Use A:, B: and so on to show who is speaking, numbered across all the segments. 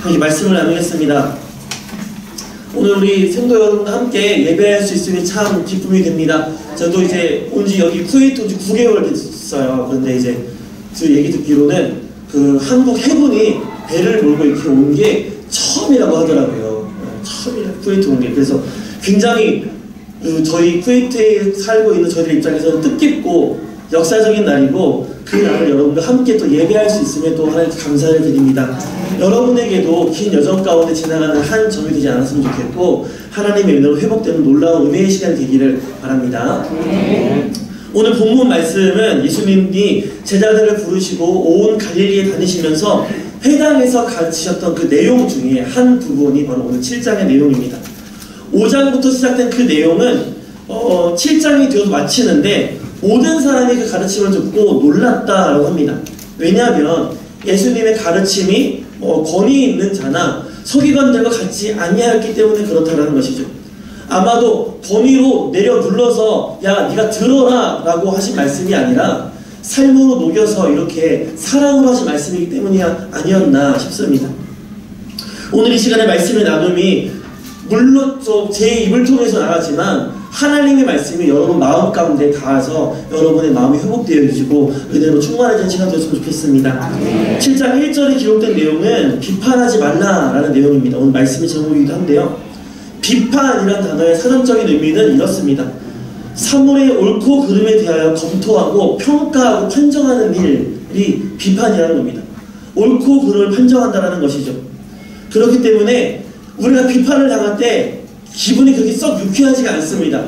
A: 이렇게 말씀을 나누겠습니다. 오늘 우리 성도 여러분과 함께 예배할 수 있으니 참 기쁨이 됩니다. 저도 이제 온 지 여기 쿠웨이트 온 지 9개월 됐어요. 그런데 이제 그 얘기 듣기로는 그 한국 해군이 배를 몰고 이렇게 온 게 처음이라고 하더라고요. 처음이라 쿠웨이트 온 게. 그래서 굉장히 저희 쿠웨이트에 살고 있는 저희들 입장에서는 뜻깊고 역사적인 날이고, 그 날을 여러분과 함께 또 예배할 수 있으면 또 하나님께 감사를 드립니다. 여러분에게도 긴 여정 가운데 지나가는 한 점이 되지 않았으면 좋겠고, 하나님의 은혜로 회복되는 놀라운 은혜의 시간이 되기를 바랍니다. 오늘 본문 말씀은 예수님이 제자들을 부르시고 온 갈릴리에 다니시면서 회당에서 가르치셨던 그 내용 중에 한 부분이 바로 오늘 7장의 내용입니다. 5장부터 시작된 그 내용은 7장이 되어서 마치는데 모든 사람이 그 가르침을 듣고 놀랐다라고 합니다. 왜냐하면 예수님의 가르침이 권위 있는 자나 서기관들과 같지 아니하였기 때문에 그렇다라는 것이죠. 아마도 권위로 내려 눌러서 야 네가 들어라 라고 하신 말씀이 아니라 삶으로 녹여서 이렇게 사랑으로 하신 말씀이기 때문이 아니었나 싶습니다. 오늘 이 시간에 말씀의 나눔이 물론 제 입을 통해서 나가지만 하나님의 말씀이 여러분 마음 가운데 닿아서 여러분의 마음이 회복되어지고 은혜로 충만해지는 시간 되었으면 좋겠습니다. 7장 1절에 기록된 내용은 비판하지 말라라는 내용입니다. 오늘 말씀의 제목이기도 한데요. 비판이라는 단어의 사전적인 의미는 이렇습니다. 사물의 옳고 그름에 대하여 검토하고 평가하고 판정하는 일이 비판이라는 겁니다. 옳고 그름을 판정한다는 것이죠. 그렇기 때문에 우리가 비판을 당할 때 기분이 그렇게 썩 유쾌하지가 않습니다.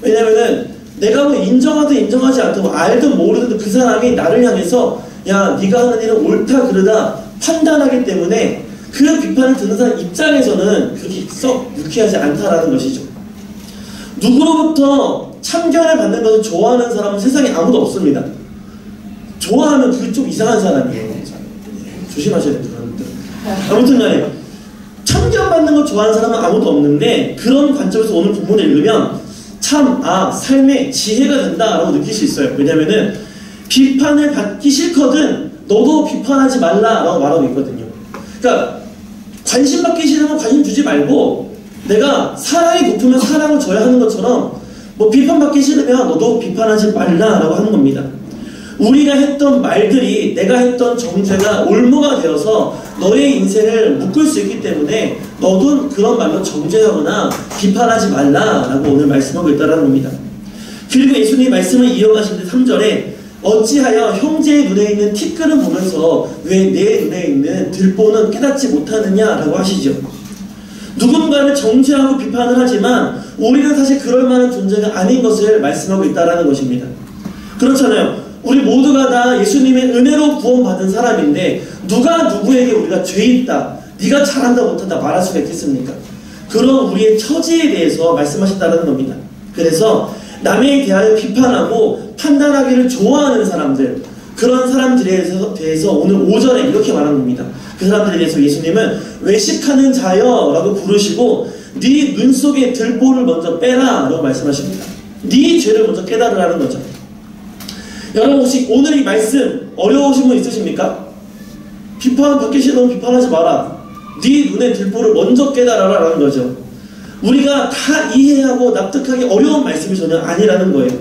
A: 왜냐면은 내가 뭐 인정하든 인정하지 않든 알든 모르든 그 사람이 나를 향해서 야 네가 하는 일은 옳다 그르다 판단하기 때문에 그 비판을 듣는 사람 입장에서는 그렇게 썩 유쾌하지 않다라는 것이죠. 누구로부터 참견을 받는 것을 좋아하는 사람은 세상에 아무도 없습니다. 좋아하면 그게 좀 이상한 사람이에요. 조심하셔야 됩니다. 아무튼 간에 참견받는 걸 좋아하는 사람은 아무도 없는데, 그런 관점에서 오늘 본문을 읽으면 참 삶의 지혜가 된다라고 느낄 수 있어요. 왜냐면은 비판을 받기 싫거든 너도 비판하지 말라라고 말하고 있거든요. 그러니까 관심 받기 싫으면 관심 주지 말고, 내가 사랑이 고프면 사랑을 줘야 하는 것처럼 뭐 비판받기 싫으면 너도 비판하지 말라라고 하는 겁니다. 우리가 했던 말들이, 내가 했던 정죄가 올무가 되어서 너의 인생을 묶을 수 있기 때문에 너도 그런 말로 정죄하거나 비판하지 말라라고 오늘 말씀하고 있다는 겁니다. 그리고 예수님이 말씀을 이어가시는데 3절에 어찌하여 형제의 눈에 있는 티끌은 보면서 왜 내 눈에 있는 들보는 깨닫지 못하느냐라고 하시죠. 누군가를 정죄하고 비판을 하지만 우리는 사실 그럴 만한 존재가 아닌 것을 말씀하고 있다는 것입니다. 그렇잖아요. 우리 모두가 다 예수님의 은혜로 구원받은 사람인데 누가 누구에게 우리가 죄 있다, 네가 잘한다 못한다 말할 수가 있겠습니까? 그런 우리의 처지에 대해서 말씀하신다는 겁니다. 그래서 남에 대하여 비판하고 판단하기를 좋아하는 사람들, 그런 사람들에 대해서 오늘 5절에 이렇게 말하는 겁니다. 그 사람들에 대해서 예수님은 외식하는 자여 라고 부르시고 네 눈 속에 들보를 먼저 빼라 라고 말씀하십니다. 네 죄를 먼저 깨달으라는 거죠. 여러분 혹시 오늘 이 말씀 어려우신 분 있으십니까? 비판 받기 싫으면 비판하지 마라. 네 눈에 들보를 먼저 깨달아라 라는 거죠. 우리가 다 이해하고 납득하기 어려운 말씀이 전혀 아니라는 거예요.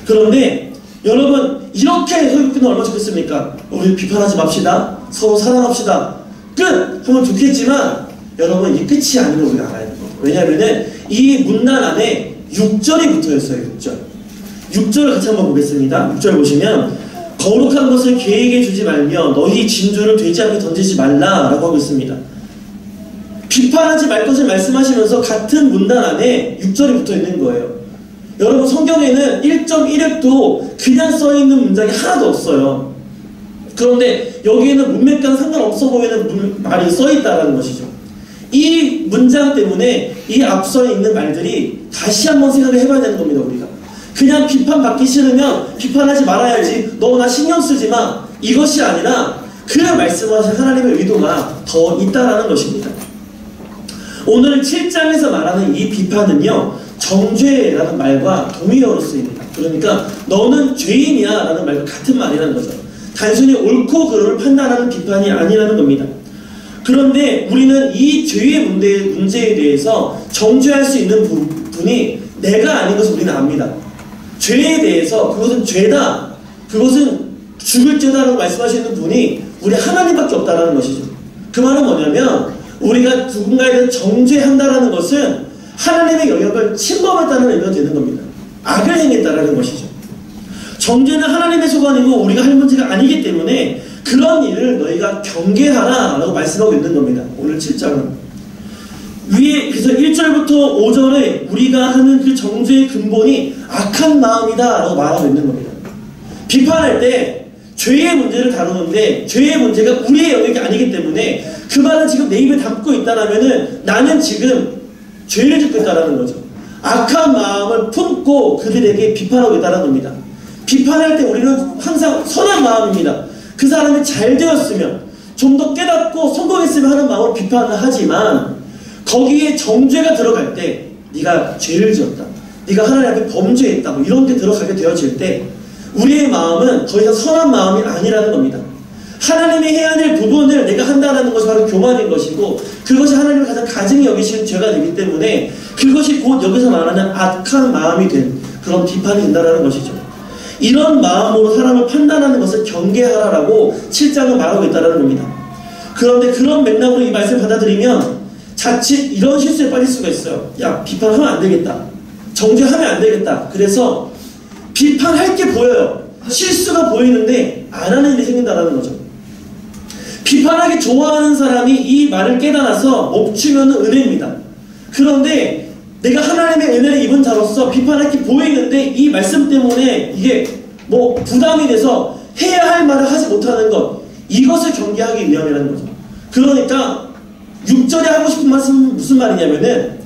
A: 그런데 여러분 이렇게 설교는 얼마나 좋겠습니까? 우리 비판하지 맙시다. 서로 사랑합시다. 끝! 하면 좋겠지만 여러분 이 끝이 아닌 걸 우리가 알아야 돼요. 왜냐하면 이 문단 안에 6절이 붙어있어요. 6절을 같이 한번 보겠습니다. 6절 보시면 거룩한 것을 계획에 주지 말며 너희 진주를 돼지 앞에 던지지 말라라고 하고 있습니다. 비판하지 말 것을 말씀하시면서 같은 문단 안에 6절이 붙어있는 거예요. 여러분 성경에는 1.1획도 그냥 써있는 문장이 하나도 없어요. 그런데 여기에는 문맥과는 상관없어 보이는 말이 써있다는 것이죠. 이 문장 때문에 이 앞서 있는 말들이 다시 한번 생각을 해봐야 되는 겁니다. 우리가 그냥 비판받기 싫으면 비판하지 말아야지, 너 나 신경 쓰지 마, 이것이 아니라 그 말씀하신 하나님의 의도가 더 있다라는 것입니다. 오늘 7장에서 말하는 이 비판은요, 정죄라는 말과 동의어로 쓰입니다. 그러니까 너는 죄인이야 라는 말과 같은 말이라는 거죠. 단순히 옳고 그름을 판단하는 비판이 아니라는 겁니다. 그런데 우리는 이 죄의 문제에 대해서 정죄할 수 있는 분이 내가 아닌 것을 우리는 압니다. 죄에 대해서 그것은 죄다, 그것은 죽을 죄다라고 말씀하시는 분이 우리 하나님밖에 없다라는 것이죠. 그 말은 뭐냐면 우리가 누군가에 대해 정죄한다라는 것은 하나님의 영역을 침범했다는 의미가 되는 겁니다. 악을 행했다라는 것이죠. 정죄는 하나님의 소관이고 우리가 할 문제가 아니기 때문에 그런 일을 너희가 경계하라 라고 말씀하고 있는 겁니다. 오늘 7장은 위에 그래서 1절부터 5절에 우리가 하는 그 정죄의 근본이 악한 마음이다 라고 말하고 있는 겁니다. 비판할 때 죄의 문제를 다루는데 죄의 문제가 우리의 영역이 아니기 때문에 그 말은 지금 내 입에 담고 있다라면은 나는 지금 죄를 짓고 있다라는 거죠. 악한 마음을 품고 그들에게 비판하고 있다는 겁니다. 비판할 때 우리는 항상 선한 마음입니다. 그 사람이 잘 되었으면 좀 더 깨닫고 성공했으면 하는 마음으로 비판을 하지만 거기에 정죄가 들어갈 때 네가 죄를 지었다, 네가 하나님 앞에 범죄했다 뭐 이런 게 들어가게 되어질 때 우리의 마음은 더 이상 선한 마음이 아니라는 겁니다. 하나님이 해야 될 부분을 내가 한다는 것이 바로 교만인 것이고 그것이 하나님을 가장 가증히 여기시는 죄가 되기 때문에 그것이 곧 여기서 말하는 악한 마음이 된 그런 비판이 된다는 것이죠. 이런 마음으로 사람을 판단하는 것을 경계하라라고 7장은 말하고 있다는 겁니다. 그런데 그런 맥락으로 이 말씀을 받아들이면 자칫 이런 실수에 빠질 수가 있어요. 야, 비판하면 안 되겠다, 정죄하면 안 되겠다. 그래서 비판할 게 보여요. 실수가 보이는데 안 하는 일이 생긴다는 거죠. 비판하기 좋아하는 사람이 이 말을 깨달아서 멈추면 은혜입니다. 그런데 내가 하나님의 은혜를 입은 자로서 비판할 게 보이는데 이 말씀 때문에 이게 뭐 부담이 돼서 해야 할 말을 하지 못하는 것, 이것을 경계하기 위함이라는 거죠. 그러니까 6절에 하고 싶은 말씀은 무슨 말이냐면은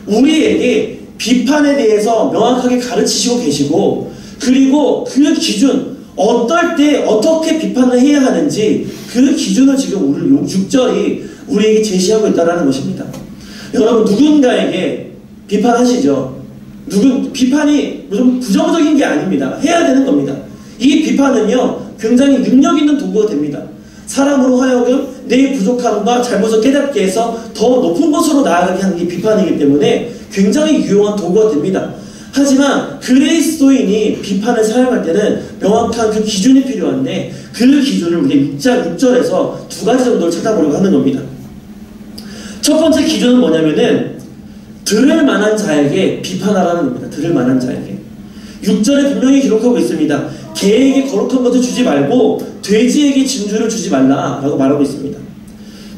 A: 우리에게 비판에 대해서 명확하게 가르치시고 계시고 그리고 그 기준, 어떨 때 어떻게 비판을 해야 하는지 그 기준을 지금 오늘 6절이 우리에게 제시하고 있다는 것입니다. 여러분, 누군가에게 비판하시죠. 비판이 좀 부정적인 게 아닙니다. 해야 되는 겁니다. 이 비판은요 굉장히 능력 있는 도구가 됩니다. 사람으로 하여금 내 부족함과 잘못을 깨닫게 해서 더 높은 곳으로 나아가게 하는 게 비판이기 때문에 굉장히 유용한 도구가 됩니다. 하지만 그리스도인이 비판을 사용할 때는 명확한 그 기준이 필요한데 그 기준을 우리 6절에서 두 가지 정도를 찾아보려고 하는 겁니다. 첫 번째 기준은 뭐냐면은 들을 만한 자에게 비판하라는 겁니다. 들을 만한 자에게. 6절에 분명히 기록하고 있습니다. 개에게 거룩한 것을 주지 말고 돼지에게 진주를 주지 말라 라고 말하고 있습니다.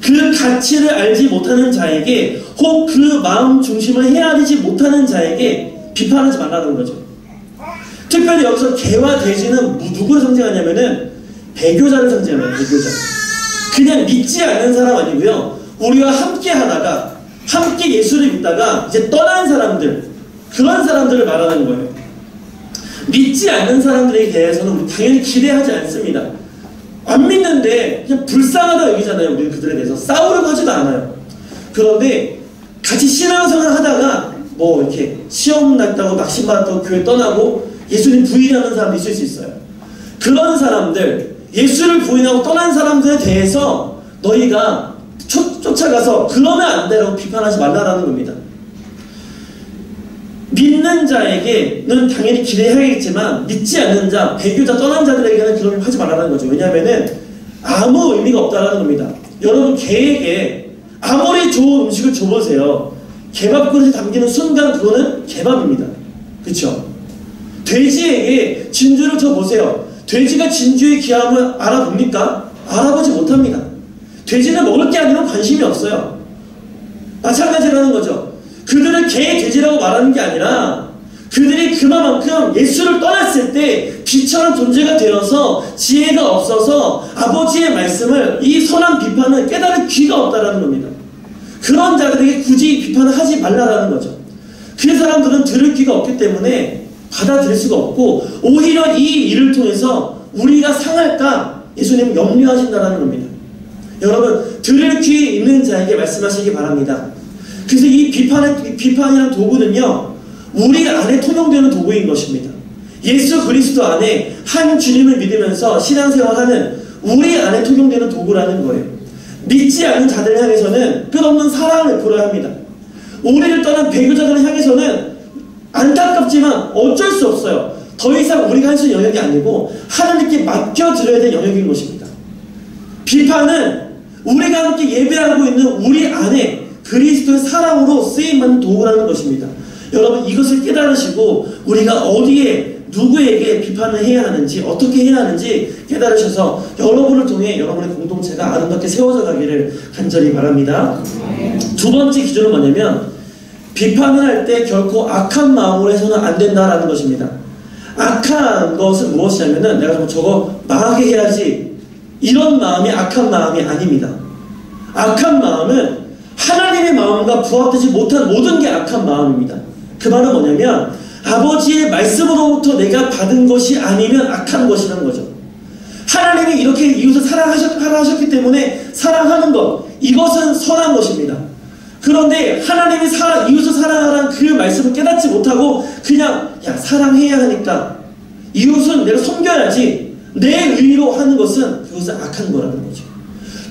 A: 그 가치를 알지 못하는 자에게 혹 그 마음 중심을 헤아리지 못하는 자에게 비판하지 말라는 거죠. 특별히 여기서 개와 돼지는 누구를 상징하냐면은 배교자를 상징합니다. 배교자. 그냥 믿지 않는 사람 아니고요. 우리와 함께 하다가 함께 예수를 믿다가 이제 떠난 사람들, 그런 사람들을 말하는 거예요. 믿지 않는 사람들에 대해서는 우리 당연히 기대하지 않습니다. 안 믿는데 그냥 불쌍하다 여기잖아요. 우리는 그들에 대해서 싸우려고 하지도 않아요. 그런데 같이 신앙생활 하다가 뭐 이렇게 시험 났다고 낙심 받았다고 교회 떠나고 예수님 부인하는 사람도 있을 수 있어요. 그런 사람들, 예수를 부인하고 떠난 사람들에 대해서 너희가 쫓아가서 그러면 안 되라고 비판하지 말라라는 겁니다. 믿는 자에게는 당연히 기대해야겠지만 믿지 않는 자, 배교자, 떠난 자들에게는 그런 걸 하지 말라는 거죠. 왜냐하면은 아무 의미가 없다라는 겁니다. 여러분, 개에게 아무리 좋은 음식을 줘보세요. 개밥 그릇에 담기는 순간 그거는 개밥입니다. 그렇죠? 돼지에게 진주를 줘보세요. 돼지가 진주의 귀함을 알아봅니까? 알아보지 못합니다. 돼지는 먹을 게 아니면 관심이 없어요. 마찬가지라는 거죠. 그들은 개, 돼지라고 말하는 게 아니라 그들이 그만큼 예수를 떠났을 때 비처럼 존재가 되어서 지혜가 없어서 아버지의 말씀을, 이 선한 비판을 깨달을 귀가 없다라는 겁니다. 그런 자들에게 굳이 비판을 하지 말라라는 거죠. 그 사람들은 들을 귀가 없기 때문에 받아들일 수가 없고 오히려 이 일을 통해서 우리가 상할까 예수님은 염려하신다는 겁니다. 여러분, 들을 귀 있는 자에게 말씀하시기 바랍니다. 그래서 이 비판이라는 도구는요, 우리 안에 통용되는 도구인 것입니다. 예수 그리스도 안에 한 주님을 믿으면서 신앙생활하는 우리 안에 통용되는 도구라는 거예요. 믿지 않는 자들을 향해서는 끝없는 사랑을 베풀어야 합니다. 우리를 떠난 배교자들을 향해서는 안타깝지만 어쩔 수 없어요. 더 이상 우리가 할 수 있는 영역이 아니고 하나님께 맡겨드려야 될 영역인 것입니다. 비판은 우리가 함께 예배하고 있는 우리 안에 그리스도의 사랑으로 쓰임받는 도구라는 것입니다. 여러분, 이것을 깨달으시고 우리가 어디에 누구에게 비판을 해야 하는지, 어떻게 해야 하는지 깨달으셔서 여러분을 통해 여러분의 공동체가 아름답게 세워져 가기를 간절히 바랍니다. 두 번째 기준은 뭐냐면, 비판을 할 때 결코 악한 마음으로 해서는 안 된다라는 것입니다. 악한 것은 무엇이냐면은, 내가 좀 저거 망하게 해야지, 이런 마음이 악한 마음이 아닙니다. 악한 마음은 하나님의 마음과 부합되지 못한 모든 게 악한 마음입니다. 그 말은 뭐냐면, 아버지의 말씀으로부터 내가 받은 것이 아니면 악한 것이라는 거죠. 하나님이 이렇게 이웃을 사랑하셨기 때문에 사랑하는 것, 이것은 선한 것입니다. 그런데 하나님이 이웃을 사랑하라는 그 말씀을 깨닫지 못하고 그냥 사랑해야 하니까 이웃은 내가 섬겨야지, 내 의로 하는 것은 그것은 악한 거라는 거죠.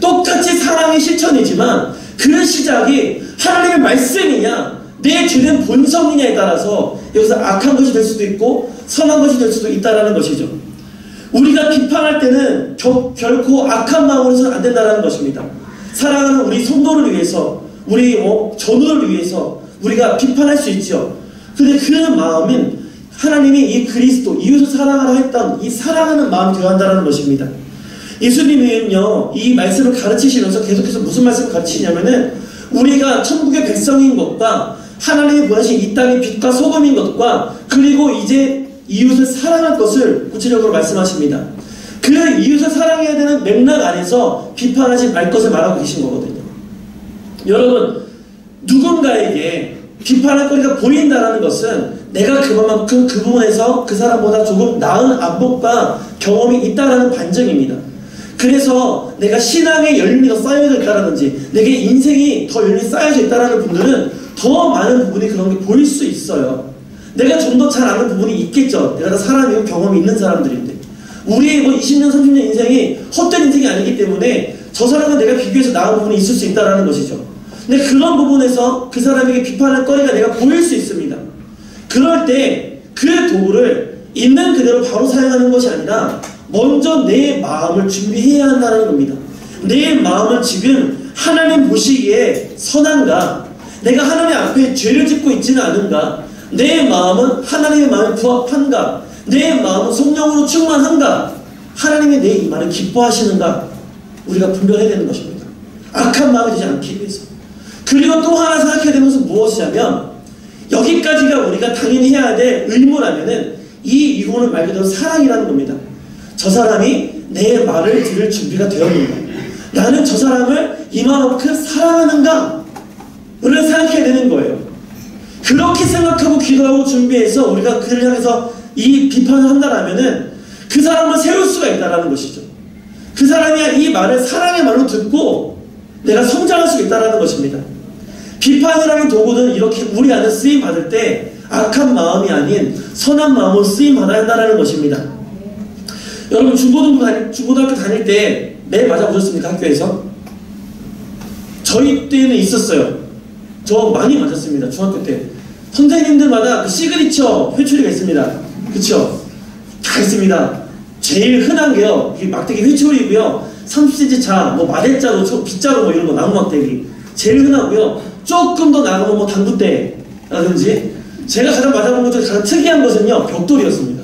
A: 똑같이 사랑의 실천이지만 그 시작이 하나님의 말씀이냐 내 죄된 본성이냐에 따라서 여기서 악한 것이 될 수도 있고 선한 것이 될 수도 있다는 것이죠. 우리가 비판할 때는 결코 악한 마음으로 해서는 안 된다는 것입니다. 사랑하는 우리 성도를 위해서, 우리 전우를 위해서 우리가 비판할 수 있죠. 근데 그 마음은 하나님이 이 그리스도, 이웃을 사랑하라 했던 이 사랑하는 마음이 되어야 한다는 것입니다. 예수님은요, 이 말씀을 가르치시면서 계속해서 무슨 말씀을 가르치시냐면은, 우리가 천국의 백성인 것과 하나님이 보내신 이 땅의 빛과 소금인 것과 그리고 이제 이웃을 사랑할 것을 구체적으로 말씀하십니다. 그 이웃을 사랑해야 되는 맥락 안에서 비판하지 말 것을 말하고 계신 거거든요. 여러분, 누군가에게 비판할 거리가 보인다는 것은 내가 그만큼 그 부분에서 그 사람보다 조금 나은 안목과 경험이 있다는 반증입니다. 그래서 내가 신앙의 열림이 더 쌓여져 있다라든지 내게 인생이 더 열림이 쌓여져 있다는 분들은 더 많은 부분이 그런 게 보일 수 있어요. 내가 좀 더 잘 아는 부분이 있겠죠. 내가 다 사람이고 경험이 있는 사람들인데, 우리의 20년 30년 인생이 헛된 인생이 아니기 때문에 저 사람과 내가 비교해서 나은 부분이 있을 수 있다는 것이죠. 근데 그런 부분에서 그 사람에게 비판할 거리가 내가 보일 수 있습니다. 그럴 때 그 도구를 있는 그대로 바로 사용하는 것이 아니라 먼저 내 마음을 준비해야 한다는 겁니다. 내 마음은 지금 하나님 보시기에 선한가? 내가 하나님 앞에 죄를 짓고 있지는 않은가? 내 마음은 하나님의 마음에 부합한가? 내 마음은 성령으로 충만한가? 하나님의 내 이 말을 기뻐하시는가? 우리가 분별해야 되는 것입니다. 악한 마음이 되지 않기 위해서. 그리고 또 하나 생각해야 되는 것은 무엇이냐면, 여기까지가 우리가 당연히 해야 될 의무라면은 이 이유는 말 그대로 사랑이라는 겁니다. 저 사람이 내 말을 들을 준비가 되었는가? 나는 저 사람을 이만큼 사랑하는가? 를 생각해야 되는 거예요. 그렇게 생각하고 기도하고 준비해서 우리가 그를 향해서 이 비판을 한다라면은 그 사람을 세울 수가 있다는 것이죠. 그 사람이 이 말을 사랑의 말로 듣고 내가 성장할 수 있다는 것입니다. 비판을 하는 도구는 이렇게 우리 안에 쓰임 받을 때 악한 마음이 아닌 선한 마음으로 쓰임 받아야 한다는 것입니다. 여러분, 중고등학교 다닐 때 매 맞아보셨습니까? 학교에서? 저희 때는 있었어요. 저 많이 맞았습니다. 중학교 때. 선생님들마다 그 시그니처 회초리가 있습니다. 그쵸? 다 있습니다. 제일 흔한 게요, 막대기 회초리고요, 30cm 자, 마대자루, 빗자루 이런 거, 나무 막대기. 제일 흔하고요. 조금 더 나가면 당구대라든지, 제가 가장 맞아본 것 중에 가장 특이한 것은요, 벽돌이었습니다.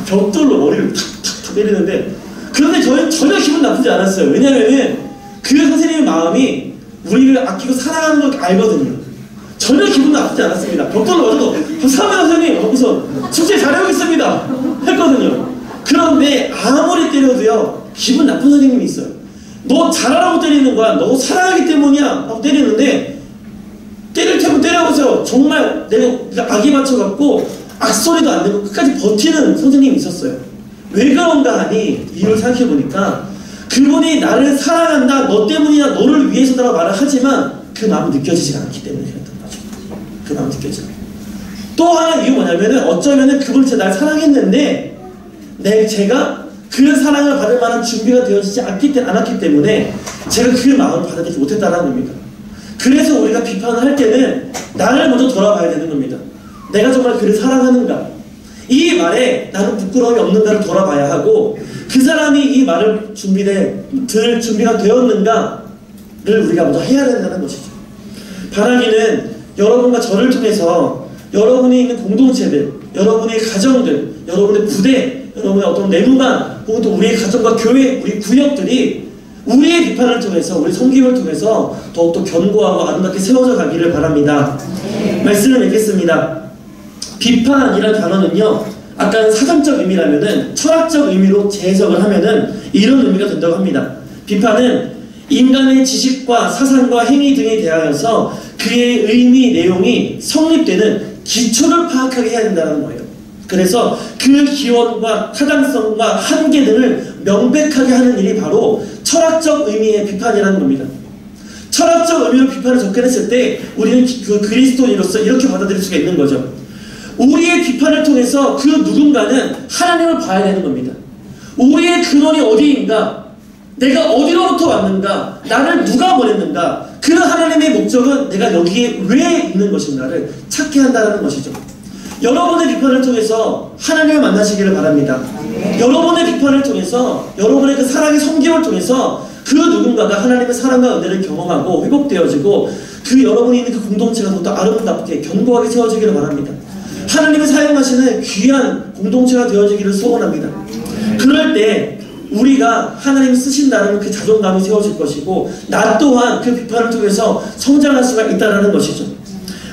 A: 벽돌로 머리를 탁탁탁 때리는데, 그런데 저는 전혀 기분 나쁘지 않았어요. 왜냐면은 그 선생님의 마음이 우리를 아끼고 사랑하는 걸 알거든요. 전혀 기분 나쁘지 않았습니다. 벽돌로 맞아도 감사합니다 선생님 하고서 숙제 잘하고 있습니다 했거든요. 그런데 아무리 때려도요, 기분 나쁜 선생님이 있어요. 너 잘하라고 때리는 거야, 너 사랑하기 때문이야 하고 때리는데, 때릴 테면 때려보세요. 정말 내가 악이 맞춰갖고 악소리도 안 내고 끝까지 버티는 선생님이 있었어요. 왜 그런가 하니 이유를 생각해보니까, 그분이 나를 사랑한다, 너 때문이야, 너를 위해서다라고 말을 하지만 그 마음이 느껴지지가 않기 때문에 그랬던 거죠. 그 마음이 느껴지지 않아요. 또 하나 이유 뭐냐면은, 어쩌면은 그분이 날 사랑했는데 제가 그 사랑을 받을 만한 준비가 되어지지 않았기 때문에 제가 그 마음을 받아들이지 못했다는 겁니다. 그래서 우리가 비판을 할 때는 나를 먼저 돌아봐야 되는 겁니다. 내가 정말 그를 사랑하는가? 이 말에 나는 부끄러움이 없는가를 돌아봐야 하고, 그 사람이 이 말을 들을 준비가 되었는가를 우리가 먼저 해야 된다는 것이죠. 바라기는 여러분과 저를 통해서 여러분이 있는 공동체들, 여러분의 가정들, 여러분의 부대, 여러분의 어떤 내무반, 혹은 또 우리의 가정과 교회, 우리 구역들이 우리의 비판을 통해서, 우리 섬김을 통해서 더욱더 견고하고 아름답게 세워져 가기를 바랍니다. 말씀을 읽겠습니다. 비판이라는 단어는요, 아까 사상적 의미라면은 철학적 의미로 재해석을 하면은 이런 의미가 된다고 합니다. 비판은 인간의 지식과 사상과 행위 등에 대하여서 그의 의미, 내용이 성립되는 기초를 파악하게 해야 된다는 거예요. 그래서 그 기원과 타당성과 한계 등을 명백하게 하는 일이 바로 철학적 의미의 비판이라는 겁니다. 철학적 의미로 비판을 접근했을 때 우리는 그 그리스도인으로서 이렇게 받아들일 수가 있는 거죠. 우리의 비판을 통해서 그 누군가는 하나님을 봐야 되는 겁니다. 우리의 근원이 어디인가? 내가 어디로부터 왔는가? 나를 누가 보냈는가? 그 하나님의 목적은 내가 여기에 왜 있는 것인가를 찾게 한다는 것이죠. 여러분의 비판을 통해서 하나님을 만나시기를 바랍니다. 여러분의 비판을 통해서, 여러분의 그 사랑의 섬김을 통해서 그 누군가가 하나님의 사랑과 은혜를 경험하고 회복되어지고, 그 여러분이 있는 그 공동체가 더욱더 아름답게 견고하게 세워지기를 바랍니다. 하나님이 사용하시는 귀한 공동체가 되어지기를 소원합니다. 그럴 때 우리가 하나님이 쓰신다는 그 자존감이 세워질 것이고, 나 또한 그 비판을 통해서 성장할 수가 있다는 것이죠.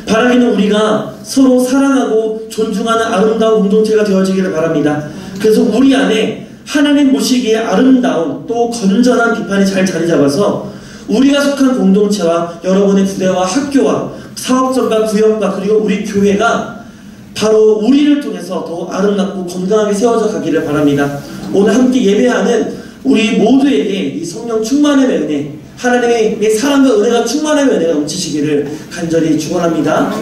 A: 바라기는 우리가 서로 사랑하고 존중하는 아름다운 공동체가 되어지기를 바랍니다. 그래서 우리 안에 하나님 보시기에 아름다운 또 건전한 비판이 잘 자리 잡아서 우리가 속한 공동체와 여러분의 부대와 학교와 사업장과 구역과 그리고 우리 교회가 바로 우리를 통해서 더 아름답고 건강하게 세워져 가기를 바랍니다. 오늘 함께 예배하는 우리 모두에게 이 성령 충만함의 은혜, 하나님의 사랑과 은혜가 충만함의 은혜가 넘치시기를 간절히 축원합니다.